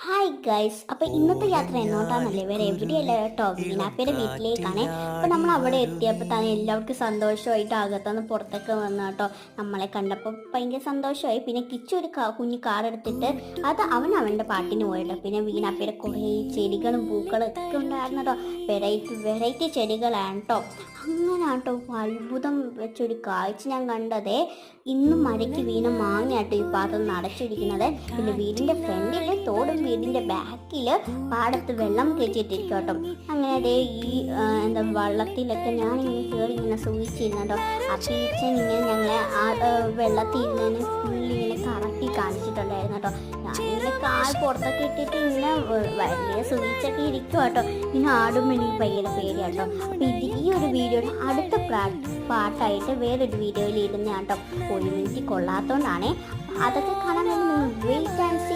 Hi guys, അപ്പോൾ ഇന്നത്തെ യാത്ര എങ്ങോട്ടാന്നല്ലേ, വേറെ എവിടെയല്ല കേട്ടോ, വീണാപ്പയുടെ വീട്ടിലേക്കാണ്. അപ്പോൾ നമ്മൾ അവിടെ എത്തിയപ്പോൾ തന്നെ എല്ലാവർക്കും സന്തോഷമായിട്ട് അകത്തുനിന്ന് പുറത്തൊക്കെ വന്നു കേട്ടോ. നമ്മളെ കണ്ടപ്പോൾ ഭയങ്കര സന്തോഷമായി. പിന്നെ കിച്ചു ഒരു കുഞ്ഞു കാർ എടുത്തിട്ട് അത് അവൻ്റെ പാട്ടിന് പോയിട്ടോ. പിന്നെ വീണാപ്പയുടെ കുറേ ചെടികളും പൂക്കളും ഒക്കെ ഉണ്ടായിരുന്നു കേട്ടോ. വെറൈറ്റി ചെടികളാണ് കേട്ടോ. അങ്ങനെ കേട്ടോ അത്ഭുതം വെച്ചൊരു കാഴ്ച ഞാൻ കണ്ടതേ. ഇന്നും മഴയ്ക്ക് വീണ മാങ്ങയാട്ടോ ഈ പാത്രം നടച്ചിരിക്കുന്നത്. പിന്നെ വീടിൻ്റെ ഫ്രണ്ടിൽ തോടും വീടിൻ്റെ ബാക്കിൽ പാടത്ത് വെള്ളം കയറ്റിയിട്ടിരിക്കും കേട്ടോ. അങ്ങനെ അതേ ഈ വള്ളത്തിലൊക്കെ ഞാനിങ്ങനെ കയറി ഇങ്ങനെ സൂക്ഷിച്ചിരുന്നു കേട്ടോ. അപ്പം ഈച്ചൻ ഇങ്ങനെ ഞങ്ങളെ ആ വെള്ളത്തിൽ ഇരുന്നതിന് ഫുള്ളിങ്ങനെ കറക്കി കാണിച്ചിട്ടുണ്ടായിരുന്നു കേട്ടോ. ഞാനിങ്ങനെ കാൽ പുറത്തൊക്കെ ഇട്ടിട്ട് ഇങ്ങനെ വലിയ സൂക്ഷിച്ചൊക്കെ ഇരിക്കും കേട്ടോ. ഇങ്ങനെ ആടുമ്പോൾ എനിക്ക് ഭയങ്കര പേടിയാട്ടോ. അപ്പോൾ ഈ ഒരു വീഡിയോയുടെ അടുത്ത പാട്ടായിട്ട് വേറൊരു വീഡിയോയിൽ ഇടുന്ന കേട്ടോ. 1 മിനിറ്റ് കൊള്ളാത്തതുകൊണ്ടാണേ. അതൊക്കെ കാണാൻ വേണ്ടി നിങ്ങൾ വെയിറ്റ് ആൻഡ് സീ.